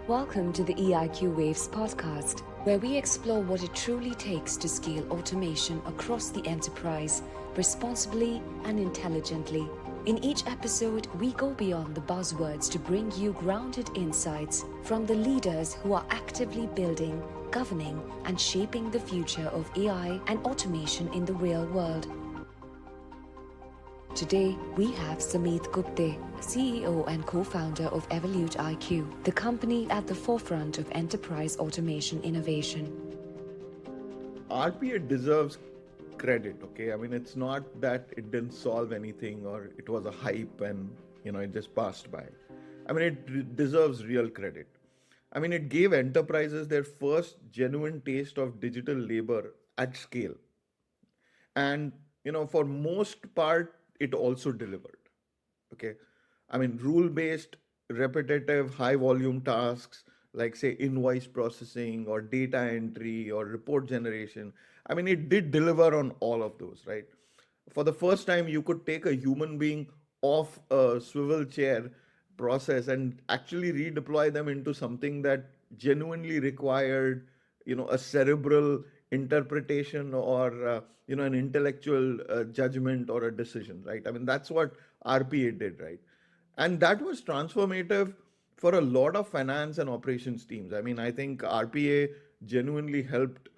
Welcome to the EIQ Waves podcast, where we explore what it truly takes to scale automation across the enterprise responsibly and intelligently. In each episode, we go beyond the buzzwords to bring you grounded insights from the leaders who are actively building, governing, and shaping the future of AI and automation in the real world. Today, we have Sameet Gupte, CEO and co-founder of EvoluteIQ, the company at the forefront of enterprise automation innovation. RPA deserves credit, okay? I mean, it's not that it didn't solve anything or it was a hype and, it just passed by. I mean, it deserves real credit. I mean, it gave enterprises their first genuine taste of digital labor at scale. And, for most part, it also delivered. Okay. I mean, rule based, repetitive, high volume tasks like, say, invoice processing or data entry or report generation. I mean, it did deliver on all of those, right? For the first time, you could take a human being off a swivel chair process and actually redeploy them into something that genuinely required, a cerebral interpretation or, an intellectual judgment or a decision, right? I mean, that's what RPA did, right? And that was transformative for a lot of finance and operations teams. I mean, I think RPA genuinely helped,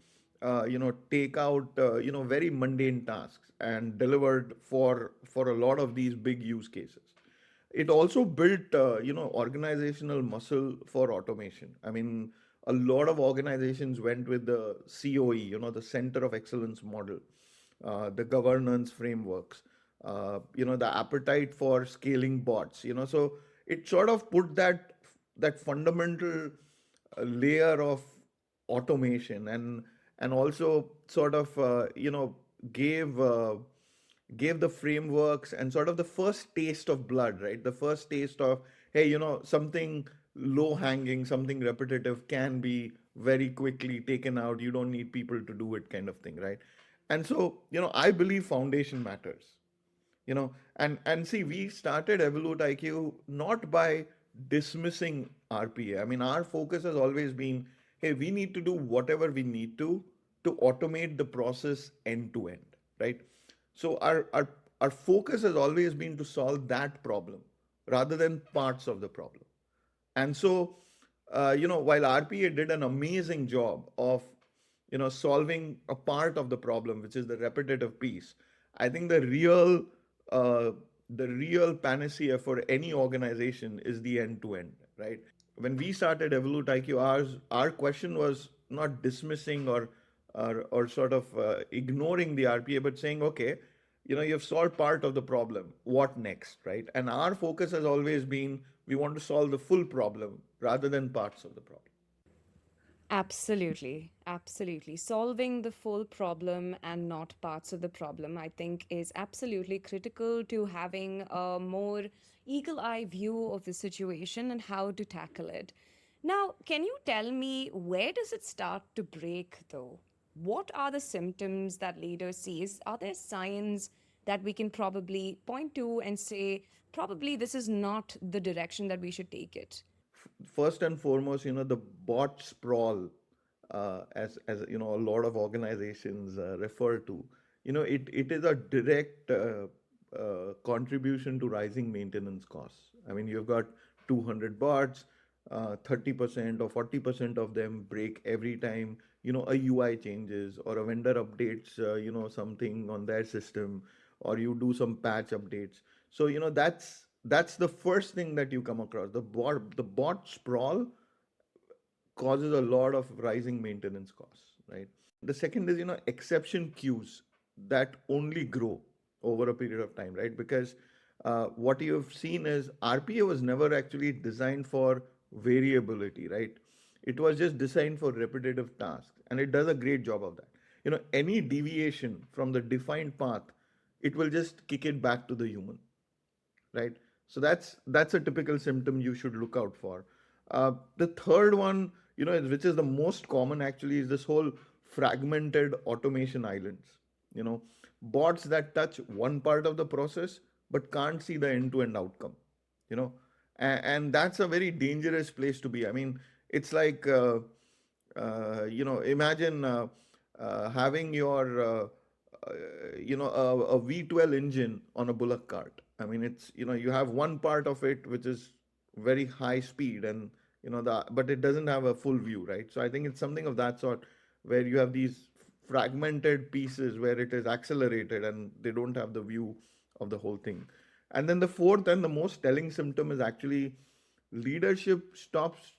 take out, very mundane tasks and delivered for a lot of these big use cases. It also built, organizational muscle for automation. I mean, a lot of organizations went with the COE, the Center of Excellence model, the governance frameworks, the appetite for scaling bots, so it sort of put that fundamental layer of automation and also sort of gave gave the frameworks and sort of the first taste of blood, right? The first taste of, hey, something low hanging, something repetitive can be very quickly taken out. You don't need people to do it, kind of thing, right? And so, I believe foundation matters, and see, we started Evolute IQ not by dismissing RPA. I mean, our focus has always been, hey, we need to do whatever we need to automate the process end to end, right? So our focus has always been to solve that problem rather than parts of the problem. And so, while RPA did an amazing job of, solving a part of the problem, which is the repetitive piece, I think uh, the real panacea for any organization is the end to end, right? When we started Evolute IQ, our question was not dismissing or sort of ignoring the RPA, but saying, okay, you've solved part of the problem. What next, right? And our focus has always been we want to solve the full problem rather than parts of the problem. Absolutely, absolutely. Solving the full problem and not parts of the problem, I think, is absolutely critical to having a more eagle eye view of the situation and how to tackle it. Now, can you tell me where does it start to break though? What are the symptoms that leaders see? Are there signs that we can probably point to and say, probably this is not the direction that we should take it? First and foremost, the bot sprawl, as a lot of organizations refer to, it is a direct contribution to rising maintenance costs. I mean, you've got 200 bots, 30% or 40% of them break every time, a UI changes or a vendor updates, something on their system, or you do some patch updates. So, that's the first thing that you come across. The bot sprawl causes a lot of rising maintenance costs, right? The second is, exception queues that only grow over a period of time, right? Because what you've seen is RPA was never actually designed for variability, right? It was just designed for repetitive tasks, and it does a great job of that. Any deviation from the defined path, it will just kick it back to the human, right? So that's a typical symptom you should look out for. The third one, which is the most common actually, is this whole fragmented automation islands. You know, bots that touch one part of the process but can't see the end-to-end outcome. You know, and that's a very dangerous place to be. I mean, It's like imagine having your a V12 engine on a bullock cart. I mean, it's you have one part of it which is very high speed, and but it doesn't have a full view, right? So I think it's something of that sort, where you have these fragmented pieces where it is accelerated and they don't have the view of the whole thing. And then the fourth and the most telling symptom is actually leadership stops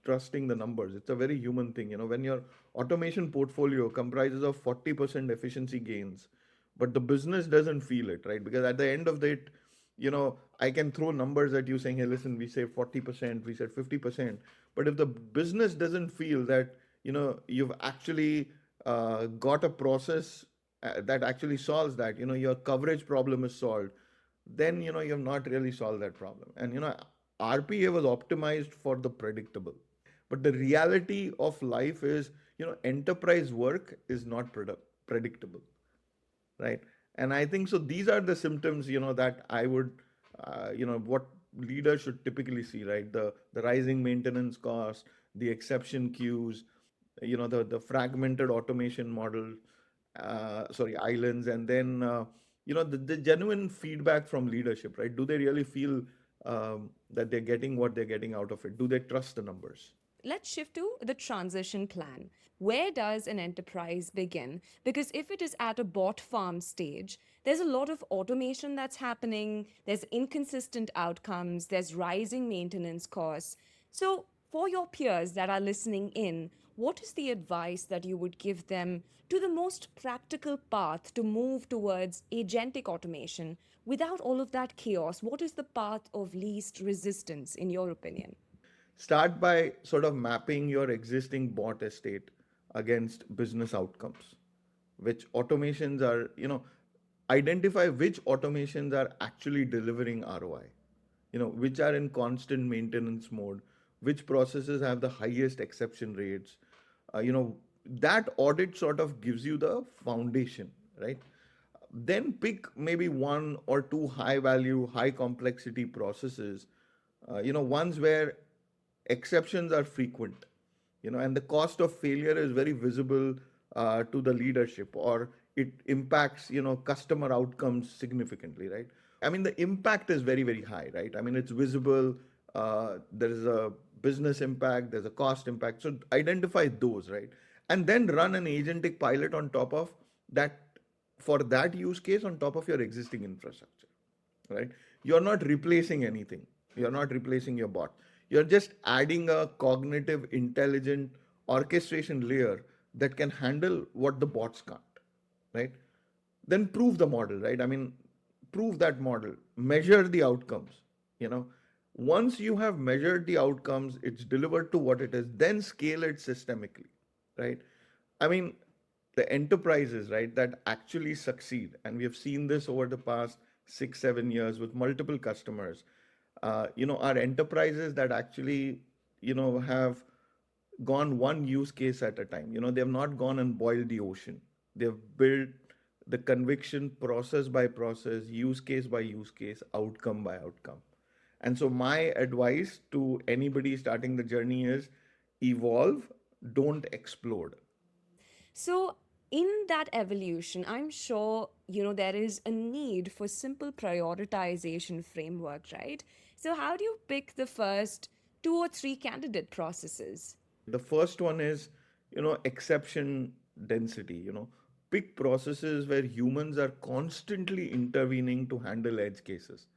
trusting the numbers. It's a very human thing. When your automation portfolio comprises of 40% efficiency gains, but the business doesn't feel it, right? Because at the end of it, I can throw numbers at you saying, hey, listen, we saved 40%, we said 50%. But if the business doesn't feel that, you've actually got a process that actually solves that, your coverage problem is solved, then you have not really solved that problem. And RPA was optimized for the predictable, but the reality of life is, enterprise work is not predictable, right? And I think so these are the symptoms, that I would what leaders should typically see, right? The rising maintenance cost, the exception queues, the fragmented automation model, sorry, islands. And then the genuine feedback from leadership, right? Do they really feel that they're getting what they're getting out of it? Do they trust the numbers? Let's shift to the transition plan. Where does an enterprise begin? Because if it is at a bot farm stage, there's a lot of automation that's happening, there's inconsistent outcomes, there's rising maintenance costs. So, for your peers that are listening in, what is the advice that you would give them to the most practical path to move towards agentic automation without all of that chaos? What is the path of least resistance, in your opinion? Start by sort of mapping your existing bot estate against business outcomes, which automations are, identify which automations are actually delivering ROI, which are in constant maintenance mode, which processes have the highest exception rates. That audit sort of gives you the foundation, right? Then pick maybe one or two high value, high complexity processes, ones where exceptions are frequent, and the cost of failure is very visible to the leadership, or it impacts, customer outcomes significantly, right? I mean, the impact is very, very high, right? I mean, it's visible. There is a business impact, there's a cost impact. So identify those, right? And then run an agentic pilot on top of that, for that use case, on top of your existing infrastructure, right? You're not replacing anything. You're not replacing your bot. You're just adding a cognitive, intelligent orchestration layer that can handle what the bots can't, right? Then prove the model, right? I mean, prove that model, measure the outcomes, you know. Once you have measured the outcomes, it's delivered to what it is, then scale it systemically, right? I mean, the enterprises, right, that actually succeed, and we have seen this over the past 6 7 years with multiple customers, are enterprises that actually, have gone one use case at a time. They have not gone and boiled the ocean. They've built the conviction process by process, use case by use case, outcome by outcome. And so my advice to anybody starting the journey is evolve, don't explode. So, in that evolution, I'm sure, there is a need for simple prioritization framework, right? So, how do you pick the first two or three candidate processes? The first one is, exception density. Pick processes where humans are constantly intervening to handle edge cases.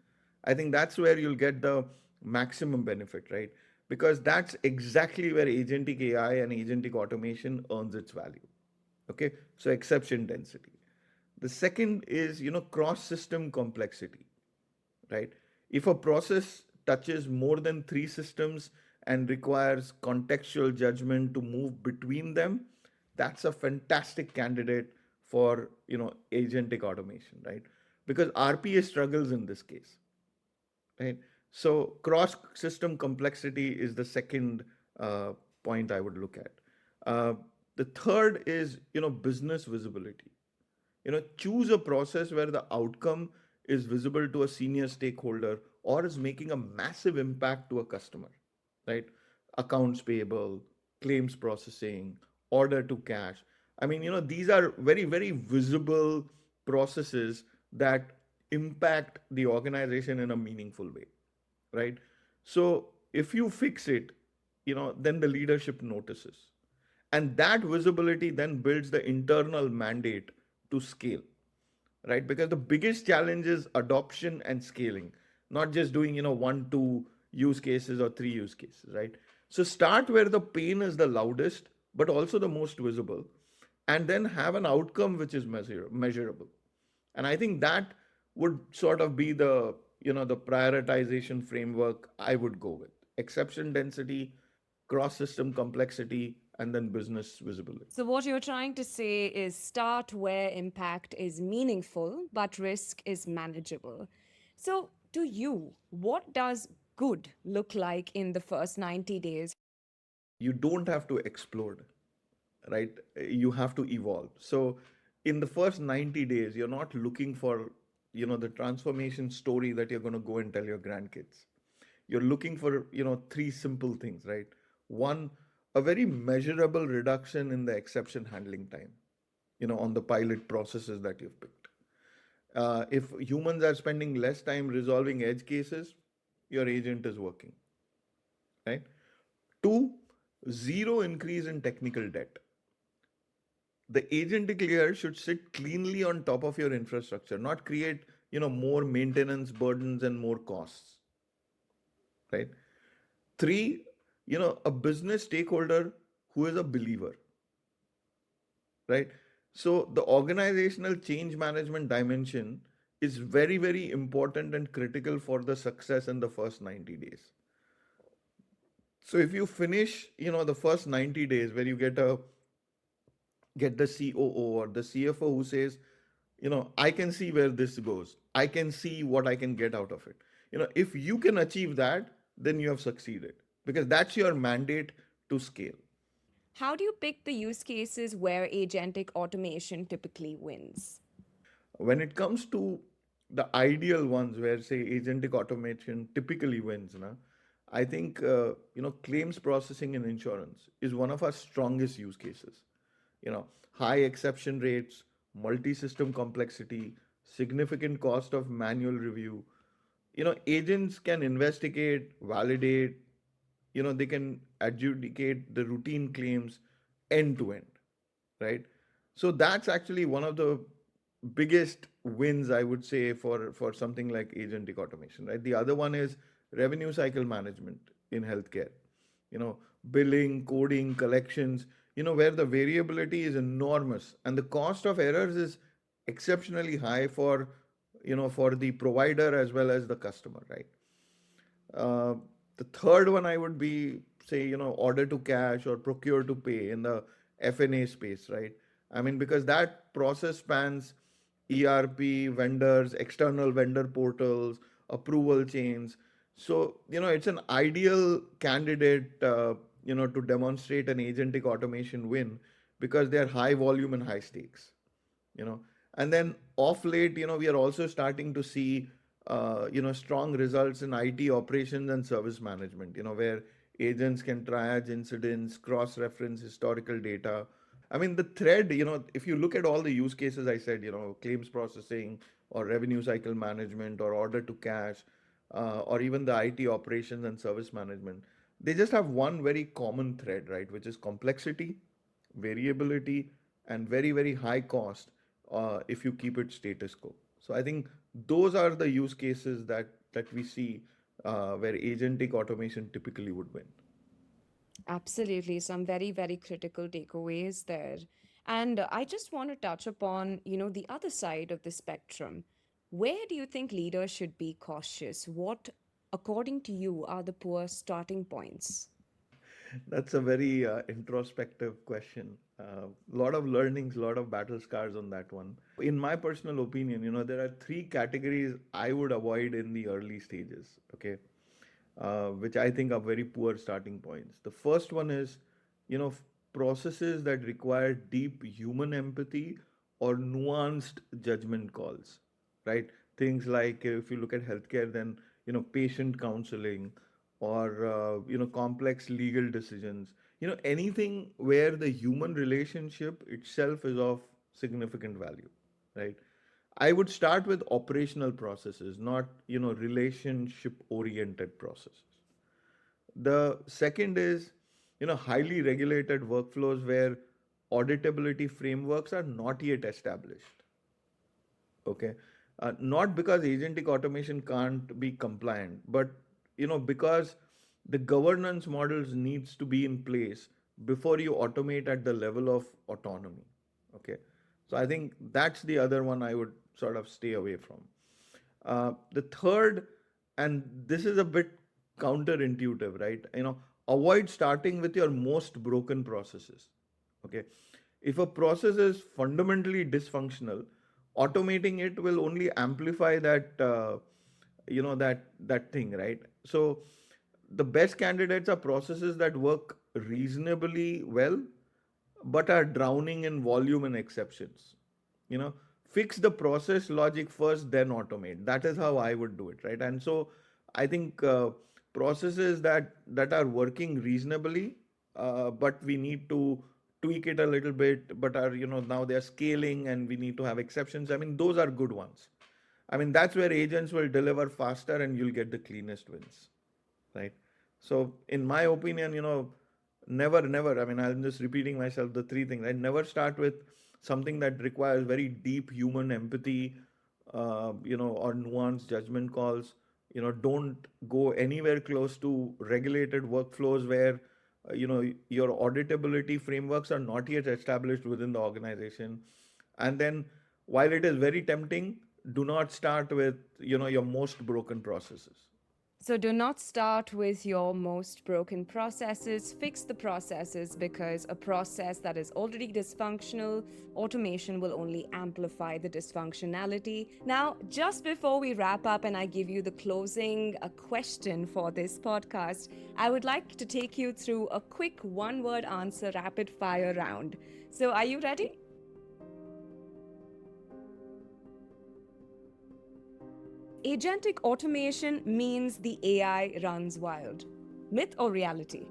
I think that's where you'll get the maximum benefit, right? Because that's exactly where agentic AI and agentic automation earns its value. Okay, so exception density. The second is, cross system complexity, right? If a process touches more than three systems and requires contextual judgment to move between them, that's a fantastic candidate for, agentic automation, right? Because RPA struggles in this case, right? So cross system complexity is the second point I would look at. Uh, the third is, business visibility. Choose a process where the outcome is visible to a senior stakeholder or is making a massive impact to a customer, right? accounts payable, claims processing, order to cash. I mean, these are very, very visible processes that impact the organization in a meaningful way, right? So if you fix it, then the leadership notices. And that visibility then builds the internal mandate to scale, right? Because the biggest challenge is adoption and scaling, not just doing, one, two use cases or three use cases, right? So start where the pain is the loudest, but also the most visible, and then have an outcome which is measurable. And I think that would sort of be the prioritization framework I would go with: exception density, cross system complexity, and then business visibility. So, what you're trying to say is start where impact is meaningful, but risk is manageable. So, to you, what does good look like in the first 90 days? You don't have to explode, right? You have to evolve. So in the first 90 days, you're not looking for, the transformation story that you're going to go and tell your grandkids. You're looking for, three simple things, right? One, a very measurable reduction in the exception handling time, on the pilot processes that you've picked. If humans are spending less time resolving edge cases, your agent is working, right? Two, zero increase in technical debt. The agentic layer should sit cleanly on top of your infrastructure, not create, more maintenance burdens and more costs, right? Three, a business stakeholder who is a believer, right? So the organizational change management dimension is very, very important and critical for the success in the first 90 days. So if you finish, the first 90 days where you get the COO or the CFO who says, I can see where this goes. I can see what I can get out of it. If you can achieve that, then you have succeeded because that's your mandate to scale. How do you pick the use cases where agentic automation typically wins? When it comes to the ideal ones where, say, agentic automation typically wins, na, I think, claims processing in insurance is one of our strongest use cases. High exception rates, multi-system complexity, significant cost of manual review. Agents can investigate, validate, they can adjudicate the routine claims end to end, right? So that's actually one of the biggest wins, I would say, for something like agentic automation, right? The other one is revenue cycle management in healthcare. Billing, coding, collections, where the variability is enormous and the cost of errors is exceptionally high for the provider as well as the customer, right? uh, the third one I would be, say, order to cash or procure to pay in the FNA space, right? I mean, because that process spans ERP, vendors, external vendor portals, approval chains. So, it's an ideal candidate, to demonstrate an agentic automation win because they're high volume and high stakes, you know and then off late, we are also starting to see strong results in IT operations and service management, where agents can triage incidents, cross reference historical data. I mean, the thread, if you look at all the use cases I said, claims processing or revenue cycle management or order to cash, or even the IT operations and service management, they just have one very common thread, right? Which is complexity, variability, and very, very high cost if you keep it status quo. So I think those are the use cases that we see where agentic automation typically would win. Absolutely, some very, very critical takeaways there. And I just want to touch upon, the other side of the spectrum. Where do you think leaders should be cautious? What, according to you, are the poor starting points? That's a very introspective question. A lot of learnings, a lot of battle scars on that one. In my personal opinion, there are three categories I would avoid in the early stages, okay, which I think are very poor starting points. The first one is, processes that require deep human empathy or nuanced judgment calls, right? Things like if you look at healthcare, then, patient counseling or complex legal decisions, anything where the human relationship itself is of significant value, right? I would start with operational processes, not relationship oriented processes. The second is highly regulated workflows where auditability frameworks are not yet established. Okay. Not because agentic automation can't be compliant, but because the governance models needs to be in place before you automate at the level of autonomy. Okay. So I think that's the other one I would sort of stay away from. The third, and this is a bit counterintuitive, right? Avoid starting with your most broken processes. Okay. If a process is fundamentally dysfunctional, automating it will only amplify that thing, right? So the best candidates are processes that work reasonably well but are drowning in volume and exceptions. you know Fix the process logic first, then automate. That is how I would do it, right? And so I think processes that are working reasonably, but we need to tweak it a little bit, but are now they're scaling and we need to have exceptions. I mean, those are good ones. I mean, that's where agents will deliver faster and you'll get the cleanest wins, right? So, in my opinion, never. I mean, I'm just repeating myself the three things. I never start with something that requires very deep human empathy, or nuanced judgment calls. Don't go anywhere close to regulated workflows where, your auditability frameworks are not yet established within the organization. And then, while it is very tempting, do not start with, your most broken processes. So do not start with your most broken processes. Fix the processes because a process that is already dysfunctional, automation will only amplify the dysfunctionality. Now, just before we wrap up and I give you the closing question for this podcast, I would like to take you through a quick one-word answer rapid fire round. So are you ready? Agentic automation means the AI runs wild. Myth or reality?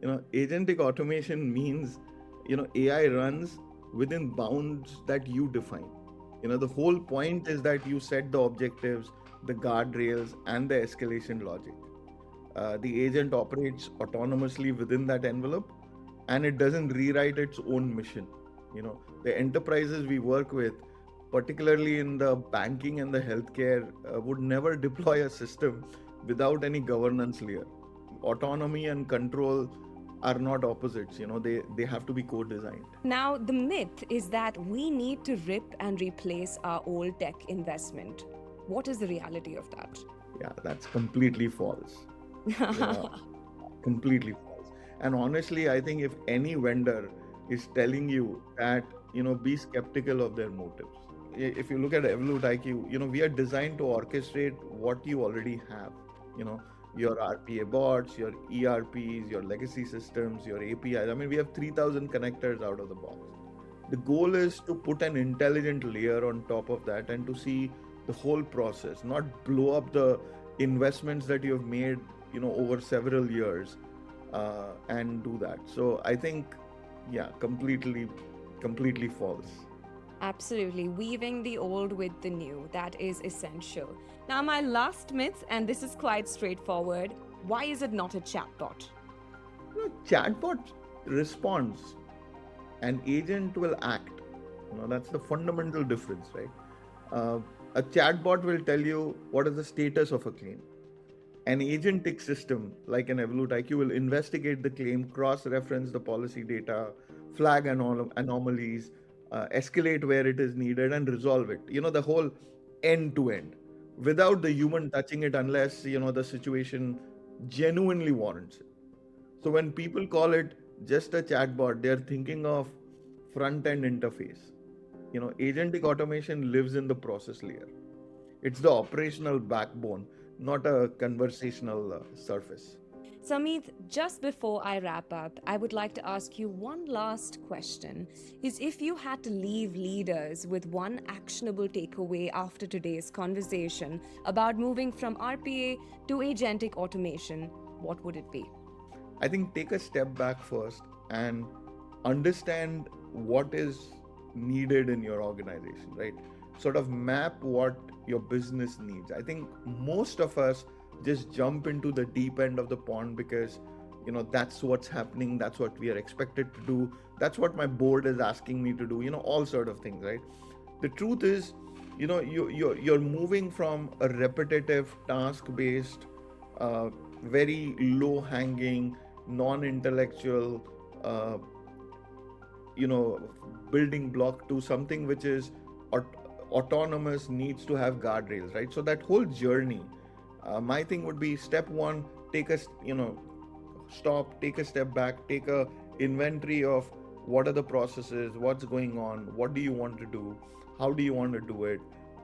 Agentic automation means, AI runs within bounds that you define. The whole point is that you set the objectives, the guardrails, and the escalation logic. The agent operates autonomously within that envelope, and it doesn't rewrite its own mission. The enterprises we work with, particularly in the banking and the healthcare, would never deploy a system without any governance layer. Autonomy and control are not opposites. They have to be co-designed. Now, the myth is that we need to rip and replace our old tech investment. What is the reality of that? Yeah, that's completely false. Yeah, completely false. And honestly, I think if any vendor is telling you that, be skeptical of their motives. If you look at Evolute IQ, we are designed to orchestrate what you already have. Your RPA bots, your ERPs, your legacy systems, your APIs. I mean, we have 3,000 connectors out of the box. The goal is to put an intelligent layer on top of that and to see the whole process, not blow up the investments that you have made, over several years, and do that. So I think, yeah, completely false. Absolutely. Weaving the old with the new. That is essential. Now, my last myth, and this is quite straightforward. Why is it not a chatbot? Chatbot responds, an agent will act. That's the fundamental difference, right? A chatbot will tell you what is the status of a claim. An agentic system like an Evolute IQ will investigate the claim, cross-reference the policy data, flag anomalies, escalate where it is needed, and resolve it. The whole end to end, without the human touching it, unless the situation genuinely warrants it. So when people call it just a chatbot, they're thinking of front end interface. Agentic automation lives in the process layer. It's the operational backbone, not a conversational surface. Sameet, just before I wrap up, I would like to ask you one last question. Is if you had to leave leaders with one actionable takeaway after today's conversation about moving from RPA to agentic automation, what would it be? I think take a step back first and understand what is needed in your organization, right? Sort of map what your business needs. I think most of us just jump into the deep end of the pond because that's what's happening, that's what we are expected to do, that's what my board is asking me to do, all sort of things, right? The truth is, you're moving from a repetitive task based, very low hanging, non-intellectual, uh, building block to something which is autonomous, needs to have guardrails, right? So that whole journey, my thing would be step one, take a stop, take a step back, take a inventory of what are the processes, what's going on, what do you want to do, how do you want to do it,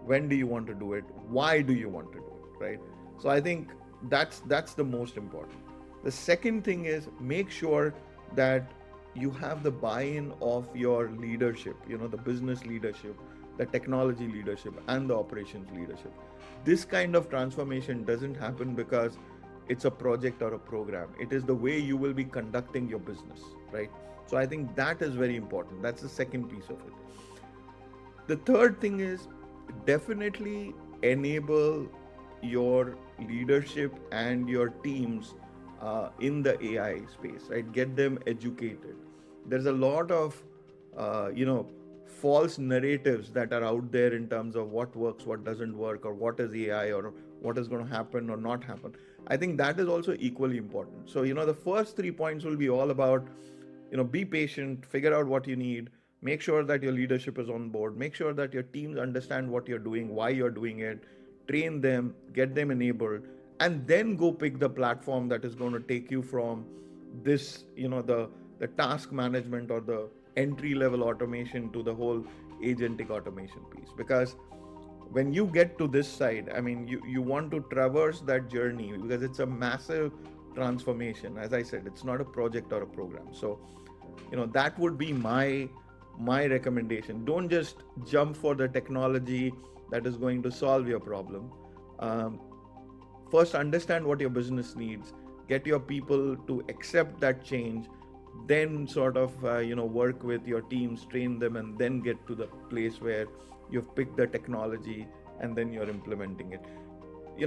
when do you want to do it, why do you want to do it, right? So I think that's the most important. The second thing is make sure that you have the buy-in of your leadership, the business leadership, the technology leadership, and the operations leadership. This kind of transformation doesn't happen because it's a project or a program. It is the way you will be conducting your business, right? So I think that is very important. That's the second piece of it. The third thing is definitely enable your leadership and your teams in the AI space, right? Get them educated. There's a lot of, false narratives that are out there in terms of what works, what doesn't work, or what is AI, or what is going to happen or not happen. I think that is also equally important. So, the first 3 points will be all about, be patient, figure out what you need, make sure that your leadership is on board, make sure that your teams understand what you're doing, why you're doing it, train them, get them enabled, and then go pick the platform that is going to take you from this, the task management or the entry level automation to the whole agentic automation piece. Because when you get to this side, I mean, you want to traverse that journey because it's a massive transformation. As I said, it's not a project or a program. So, that would be my recommendation. Don't just jump for the technology that is going to solve your problem. First, understand what your business needs, get your people to accept that change, then sort of work with your teams, train them, and then get to the place where you've picked the technology and then you're implementing it.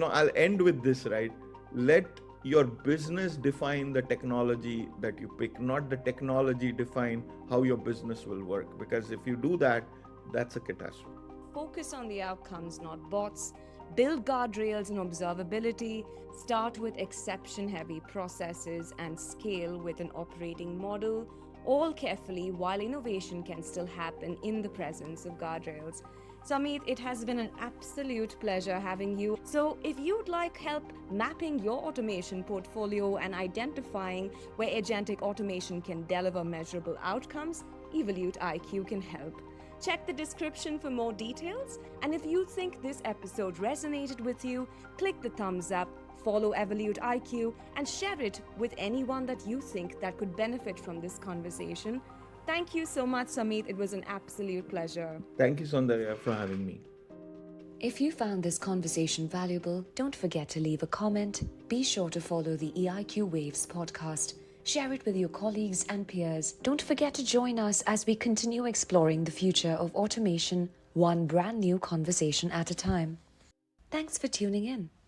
I'll end with this, right? Let your business define the technology that you pick, not the technology define how your business will work, because if you do that, that's a catastrophe. Focus on the outcomes, not bots. Build guardrails and observability. Start with exception heavy processes and scale with an operating model, all carefully while innovation can still happen in the presence of guardrails. Sameet, it has been an absolute pleasure having you. So, if you'd like help mapping your automation portfolio and identifying where agentic automation can deliver measurable outcomes, Evolute IQ can help. Check the description for more details. And if you think this episode resonated with you, click the thumbs up, follow Evolute IQ, and share it with anyone that you think that could benefit from this conversation. Thank you so much, Sameet. It was an absolute pleasure. Thank you, Soundarya, for having me. If you found this conversation valuable, don't forget to leave a comment. Be sure to follow the EIQ Waves podcast. Share it with your colleagues and peers. Don't forget to join us as we continue exploring the future of automation, one brand new conversation at a time. Thanks for tuning in.